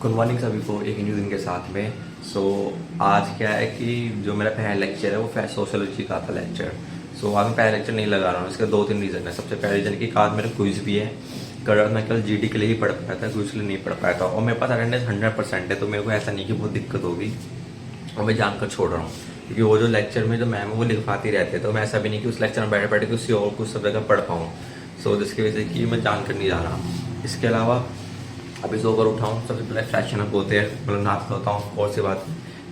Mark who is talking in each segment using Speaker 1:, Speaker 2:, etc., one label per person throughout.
Speaker 1: Good morning सभी को एक न्यू दिन के साथ में। सो आज क्या है कि जो मेरा पहला लेक्चर है वो सोशोलॉजी का था लेक्चर। आज मैं पहला लेक्चर नहीं लगा रहा हूँ, इसके दो तीन रीज़न है। सबसे पहले रीज़न कि आज मेरा क्विज भी है। कल मैं केवल जीडी के लिए ही पढ़ पाया था, क्विज के लिए नहीं पढ़ पाया था। और मेरे पास अटेंडेंस 100% है, तो मेरे को ऐसा नहीं कि बहुत दिक्कत होगी और मैं जानकर छोड़ रहा हूँ। क्योंकि वो जो लेक्चर में जो मैम है वो लिखवाती रहते हैं, तो मैं ऐसा भी नहीं कि उस लेक्चर में बैठे बैठे किसी और कुछ सब जगह पढ़ पाऊँ। जिसकी वजह से कि मैं जानकर नहीं जा रहा। इसके अलावा अभी सोकर उठाऊँ, सबसे पहले फ्रेशन अप होते हैं, मतलब नाश्ता होता हूँ और सी बात।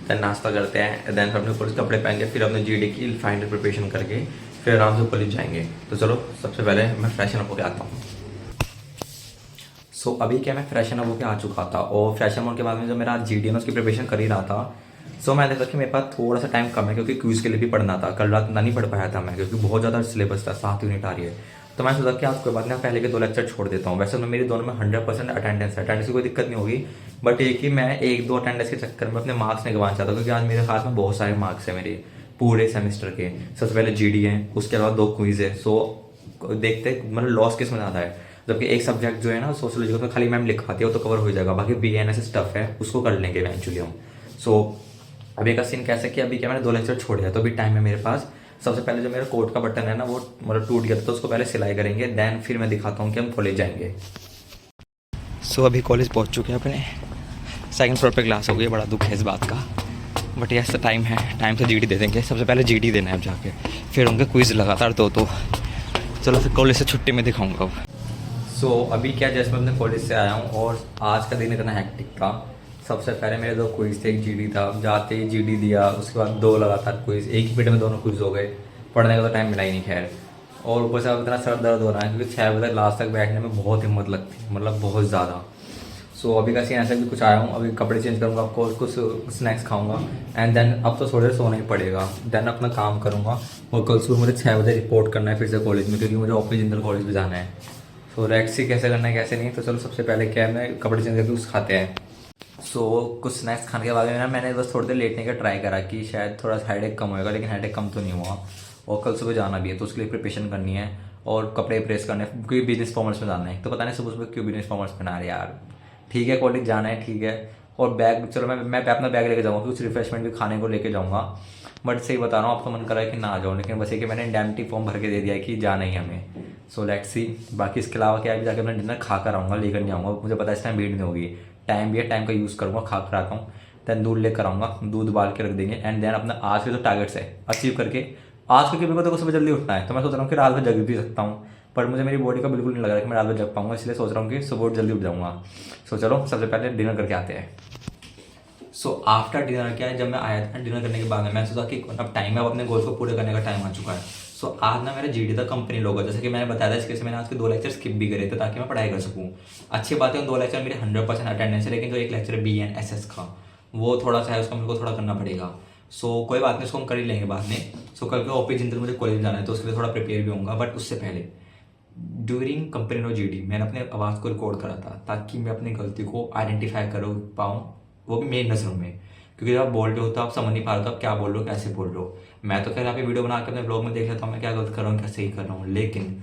Speaker 1: देन नाश्ता करते हैं, देन फिर अपने ऊपर कपड़े पहन के फिर अपने जीडी की फाइनल प्रिपरेशन करके फिर आराम से कॉलेज जाएंगे। तो चलो सबसे पहले मैं फ्रेशन अप होकर आता हूँ। अभी क्या, मैं फ्रेशन अप होकर आ चुका था और फ्रेशन होने के बाद में जो मेरा जीडी है उसकी प्रिपरेशन कर ही रहा था। मैंने देखा कि मेरे पास थोड़ा सा टाइम कम है, क्योंकि क्विज के लिए भी पढ़ना था। कल रात नहीं पढ़ पाया था मैं, क्योंकि बहुत ज़्यादा सिलेबस था, 7 यूनिट आ रही है। तो मैं सोचा कि आज कोई बात नहीं, पहले के 2 लेक्चर छोड़ देता हूँ। वैसे तो मेरी दोनों में 100% अटेंडेंस है, अटेंडेंस की कोई दिक्कत नहीं होगी। बट एक ही मैं एक दो अटेंडेंस के चक्कर में अपने मार्क्स नहीं गंवाना चाहता, क्योंकि आज मेरे हाथ में बहुत सारे मार्क्स है मेरे पूरे सेमेस्टर के। सबसे पहले जीडी है, उसके अलावा 2 क्विज है। देखते मतलब लॉस किस में ज़्यादा है। जबकि एक सब्जेक्ट जो है ना सोशोलॉजी का, तो खाली मैम लिखवाती है, वो तो कवर हो जाएगा। बाकी BNS स्टफ है, उसको कर लेंगे इवेंचुअली हम। सो अभी का सीन कैसे कि अभी क्या, मैंने 2 लेक्चर छोड़े हैं, तो अभी टाइम है मेरे पास। सबसे पहले जो मेरा कोट का बटन है ना वो मतलब टूट गया था, तो उसको पहले सिलाई करेंगे। देन फिर मैं दिखाता हूँ कि हम कॉलेज जाएंगे। अभी कॉलेज पहुँच चुके हैं अपने। सेकंड फ्लोर पे क्लास हो गई है, बड़ा दुख है इस बात का। बट यस टाइम है, टाइम से जीडी दे देंगे। सबसे पहले जीडी देना है अब जाके, फिर उनके क्विज लगातार दो। तो चलो फिर कॉलेज से छुट्टी में दिखाऊंगा अब। अभी क्या, जैसे मैं अपने कॉलेज से आया हूँ और आज का दिन इतना हेक्टिक था। सबसे पहले मेरे 2 क्विज थे, एक जीडी था। जाते ही जीडी दिया, उसके बाद 2 लगातार क्विज, एक ही पीरियड में दोनों क्विज हो गए। पढ़ने का तो टाइम मिला ही नहीं खैर। और ऊपर से अब इतना सर दर्द हो रहा है, क्योंकि 6 बजे तक लास्ट तक बैठने में बहुत हिम्मत लगती है, मतलब बहुत ज़्यादा। अभी का सीन ऐसा भी कुछ आया हूँ, अभी कपड़े चेंज करूँगा, आपको कुछ स्नैक्स खाऊंगा। एंड देन अब तो थोड़ी देर सोना ही पड़ेगा। देन अपना काम करूँगा। और कल सुबह मुझे 6 बजे रिपोर्ट करना है फिर से कॉलेज में, क्योंकि मुझे ओपी जिंदल कॉलेज भी जाना है। लेट्स सी कैसे करना है कैसे नहीं। तो चलो सबसे पहले क्या है, मैं कपड़े चेंज करके कुछ खाते हैं। कुछ स्नैक्स खाने के बाद में ना मैंने बस थोड़ी देर लेटने का ट्राई करा कि शायद थोड़ा सा हेडेक कम होएगा, लेकिन हेडेक कम तो नहीं हुआ। और कल सुबह जाना भी है, तो उसके लिए प्रिपरेशन करनी है और कपड़े प्रेस करने हैं, क्योंकि बिजनेस कॉमर्स में जाना है। तो पता नहीं सुबह सुबह क्यों बिजनेस कॉमर्स में ना रहे यार। ठीक है, कॉलेज जाना है, ठीक है। और बैग, चलो मैं अपना बैग लेके जाऊँगा, कुछ रिफ्रेशमेंट भी खाने को लेके जाऊँगा। बट सही बता रहा हूँ, आपको मन कर रहा है कि ना आ जाऊँ, लेकिन बस ये कि मैंने इंडेमनिटी फॉर्म भर के दे दिया है कि जाना ही हमें। Let's see. बाकी इसके अलावा क्या है, जाकर मैं डिनर खा कर आऊँगा, लेकर नहीं आऊँगा। मुझे पता है इस टाइम भीड़ नहीं होगी, टाइम भी है, टाइम का यूज़ करूँगा, खा कर आता हूँ। देन दूध लेकर आऊँगा, दूध उबाल के रख देंगे। एंड देन अपना आज के जो टारगेट्स है अचीव करके, आज क्योंकि मेरे को तो सुबह जल्दी उठना है, तो मैं सोच रहा हूँ कि रात में जग भी सकता हूँ। पर मुझे मेरी बॉडी का बिल्कुल नहीं लग रहा है कि मैं रात में जग पाऊंगा, इसलिए सोच रहा हूँ कि सुबह जल्दी उठ जाऊँगा। चलो सबसे पहले डिनर करके आते हैं। आफ्टर डिनर क्या है, जब मैं आया था डिनर करने के बाद में मैं सोचा कि अब टाइम है, अब अपने गोल को पूरे करने का टाइम आ चुका है। आज ना मेरा जीडी था कंपनी लोगो, जैसे कि मैंने बताया था, इसके मैंने आज के 2 लेक्चर स्किप भी करे थे ताकि मैं पढ़ाई कर सकूँ। अच्छी बात है, उन 2 लेक्चर मेरे 100% अटेंडेंस है, लेकिन जो एक लेक्चर है BNSS का, वो थोड़ा सा है, उसका मेरे को थोड़ा करना पड़ेगा। कोई बात नहीं, उसको हम कर ही लेंगे बाद में। कल के ओपी जिंदल मुझे कॉलेज जाना है, तो उसके लिए थोड़ा प्रिपेयर भी होऊंगा। बट उससे पहले ड्यूरिंग कंपनी नो जीडी मैंने अपने आवाज़ को रिकॉर्ड करा था, ताकि मैं अपनी गलती को आइडेंटिफाई कर पाऊँ, वो भी मेरी नज़रों में। क्योंकि जब आप बोल रहे हो तो आप समझ नहीं पा रहे हो आप क्या बोल रहे हो, कैसे बोल रहे हो। मैं तो खैर यहाँ पे वीडियो बना के अपने ब्लॉग में देख लेता हूँ मैं क्या गलत कर रहा हूँ, क्या सही कर रहा हूँ। लेकिन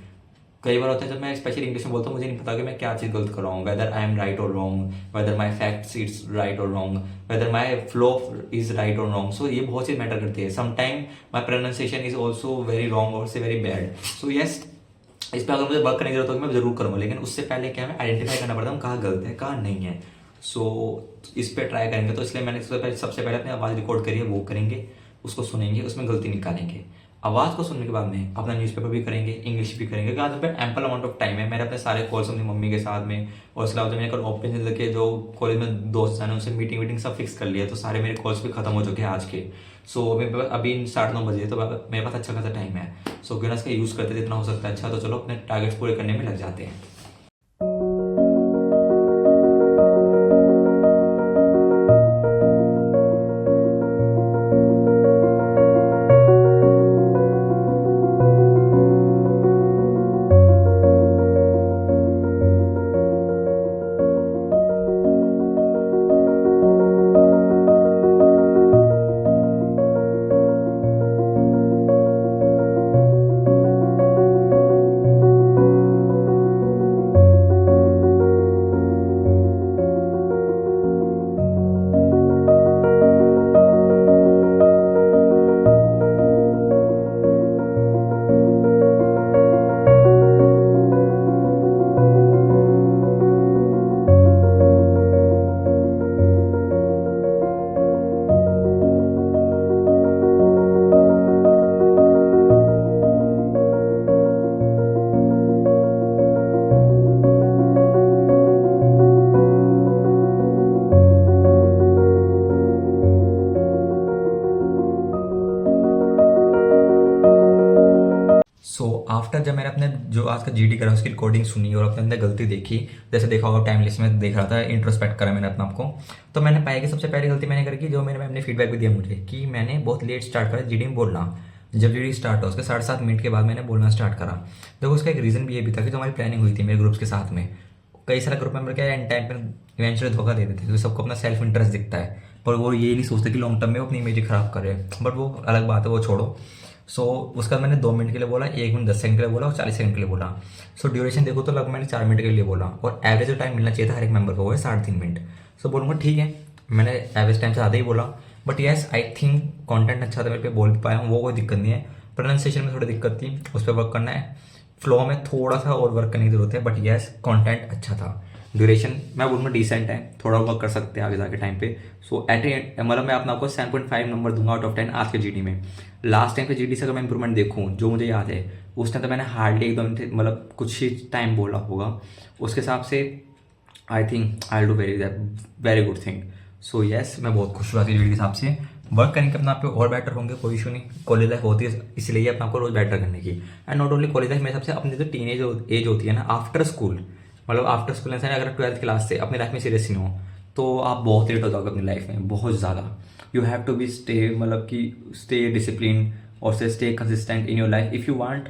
Speaker 1: कई बार होता है जब मैं स्पेशली इंग्लिश में बोलता हूँ, मुझे नहीं पता कि मैं क्या चीज़ गलत कर रहा हूँ, वेदर आई एम राइट और wrong, whether my facts it's right और wrong, whether my flow is right और रॉन्ग। ये बहुत चीज़ मैटर करती है। Sometime my pronunciation is also very wrong और से वेरी बैड। यस, इस पर अगर मुझे वर्क करने की जरूरत होगी मैं जरूर करूँगा, लेकिन उससे पहले क्या है, आइडेंटिफाई करना पड़ता है कहाँ गलत है कहाँ नहीं है। इस पर ट्राई करेंगे। तो इसलिए मैंने सबसे पहले अपनी आवाज़ रिकॉर्ड करी है, वो करेंगे, उसको सुनेंगे, उसमें गलती निकालेंगे। आवाज़ को सुनने के बाद में अपना न्यूज़पेपर भी करेंगे, इंग्लिश भी करेंगे, क्योंकि आज पे एम्पल अमाउंट ऑफ टाइम है। मैंने अपने सारे कॉल्स अपनी मम्मी के साथ में, और उसके अलावा मैंने कल ओपन के जो कॉलेज में दोस्त हैं उनसे मीटिंग सब फिक्स कर लिया, तो सारे मेरे कॉल्स भी खत्म हो चुके हैं आज के। मेरे पास अभी 9:30 बजे, तो मेरे पास अच्छा खासा टाइम है। क्यों ना इसका यूज़ करते जितना हो सकता है अच्छा। तो चलो अपने टारगेट्स पूरे करने में लग जाते हैं। आफ्टर जब मैंने अपने जो आज का जीडी करा उसकी रिकॉर्डिंग सुनी और अपने अंदर गलती देखी, जैसे देखा होगा टाइम लिस्ट में देख रहा था, इंट्रोस्पेक्ट करा मैंने अपने आपको, तो मैंने पाया कि सबसे पहली गलती मैंने करी कि जो मैंने मैम ने फीडबैक भी दिया मुझे कि मैंने बहुत लेट स्टार्ट करा जीडी में बोलना। जब जीडी स्टार्ट हुआ उसके 7.5 मिनट के बाद मैंने बोलना स्टार्ट करा। देखो उसका एक रीज़न भी ये भी था कि जो हमारी प्लानिंग हुई थी मेरे ग्रुप्स के साथ में, कई सारे ग्रुप मेंबर क्या एंड टाइम पर इवेंचुअली धोखा दे देते हैं, क्योंकि सबको अपना सेल्फ इंटरेस्ट दिखता है, पर वो ये नहीं सोचते कि लॉन्ग टर्म में वो अपनी इमेज खराब करे। बट वो अलग बात है, वो छोड़ो। सो उसका मैंने 2 मिनट के लिए बोला, 1 मिनट 10 सेकंड के लिए बोला और 40 सेकंड के लिए बोला। सो ड्यूरेशन देखो तो लगभग मैंने 4 मिनट के लिए बोला और एवरेज जो टाइम मिलना चाहिए था हर एक मेंबर को वो है 3.5 मिनट। सो बोलूँगा ठीक है, मैंने एवरेज टाइम से ज़्यादा ही बोला, but yes I think content अच्छा था, मेरे पे बोल पाया हूँ, वो कोई दिक्कत नहीं है। प्रोनाउंसिएशन में थोड़ी दिक्कत थी, उस पर वर्क करना है, फ्लो में थोड़ा सा और वर्क करने की जरूरत है, बट येस कंटेंट अच्छा था। ड्यूरेशन मैं बोलूँगा डिसेंट है, थोड़ा वर्क कर सकते हैं आगे जाके टाइम पे। सो एट मतलब मैं अपना आपको 7.5 नंबर दूंगा आउट ऑफ 10 आज के जीडी में। लास्ट टाइम पे जीडी से अगर मैं इंप्रूवमेंट देखूँ जो मुझे याद है, उस टाइम तो मैंने हार्डली एकदम मतलब कुछ ही टाइम बोला होगा, उसके हिसाब से I think I do very good thing. So yes मैं बहुत खुश हुआ जीडी के हिसाब से। वर्क करेंगे अपना आप पे और बेटर होंगे, कोई इशू नहीं। कॉलेज लाइफ होती है इसलिए अपना आपको रोज बेटर करने की। And not only college life, मेरे हिसाब से अपनी जो टीन एज होती है ना आफ्टर स्कूल, मतलब आफ्टर स्कूल से अगर 12th क्लास से अपनी लाइफ में सीरियस नहीं हो तो आप बहुत लेट हो जाओगे अपनी लाइफ में, बहुत ज़्यादा। You have to be stay मतलब कि स्टे डिसिप्लिन और से stay consistent in your life if you want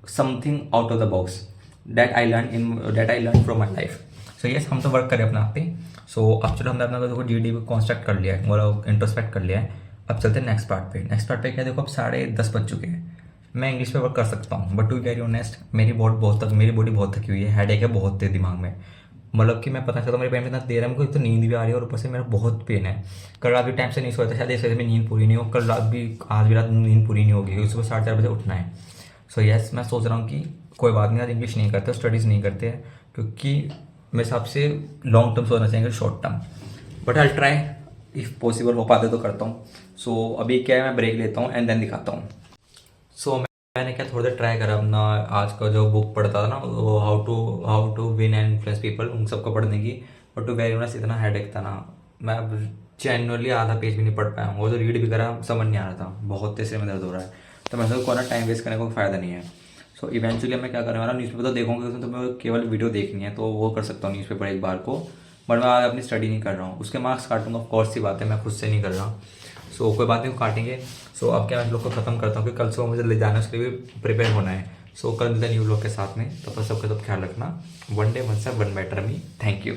Speaker 1: something out of the box. That I learn from my life. So yes हम तो वर्क करें अपना आप पे। सो अब चलो हमने अपना देखो जीडी को कॉन्स्ट्रक्ट कर लिया है, मतलब इंट्रोस्पेक्ट कर लिया है। अब चलते हैं नेक्स्ट पार्ट पे। नेक्स्ट पार्ट पे क्या देखो, अब 10:30 बज चुके हैं। मैं इंग्लिश पे वर्क कर सकता हूँ, but to be very honest मेरी बॉडी बहुत थकी हुई है, हेडेक है बहुत तेज दिमाग में। मतलब कि मैं पता चलता मेरे पेन में इतना देर है, मेरे को एक तो नींद भी आ रही है और ऊपर से मेरा बहुत पेन है। कल रात भी टाइम से नहीं सोया था, शायद इस वजह से नींद पूरी नहीं हो, कल रात भी आज भी रात नींद पूरी नहीं होगी, क्योंकि सुबह 4:30 बजे उठना है। सो यस मैं सोच रहा हूँ कि कोई बात नहीं, आज इंग्लिश नहीं करते, स्टडीज़ नहीं करते हैं, क्योंकि मेरे हिसाब से लॉन्ग टर्म सोचना चाहिए short term. But I try, if possible हो पाते तो करता हूँ। सो अभी क्या है मैं ब्रेक लेता हूँ एंड देन दिखाता हूँ। सो मैंने क्या थोड़ी देर ट्राई करा अपना आज का जो बुक पढ़ता था ना, वो how to win and influence people, उन सबको पढ़ने की। बट टू वेरी ऑनेस्ट इतना हेडेक था ना, मैं जेन्युइनली आधा पेज भी नहीं पढ़ पाया हूँ। वो जो रीड भी करा समझ नहीं आ रहा था, बहुत तेज से में दर्द हो रहा है। तो मैं सोचा कोई टाइम वेस्ट करने को फ़ायदा नहीं है। सो इवेंचुअली मैं क्या करूँगा, न्यूज़पेपर तो देखूँगा, उसमें तो मैं केवल वीडियो देखनी है तो वो कर सकता हूँ न्यूज़पेपर एक बार को। बट मैं आज अपनी स्टडी नहीं कर रहा हूँ, उसके मार्क्स काटूंगा, ऑफ कोर्स सी बात है, मैं खुद से नहीं कर रहा। सो कोई बात नहीं, वो काटेंगे। सो अब क्या मैं लोग को ख़त्म करता हूँ कि कल सुबह मुझे ले जाना है, उसके लिए भी प्रिपेयर होना है। सो कल मिलते हैं न्यू लोग के साथ में, तब तक सबका सब ख्याल रखना। वन डे वन से one better me. Thank you.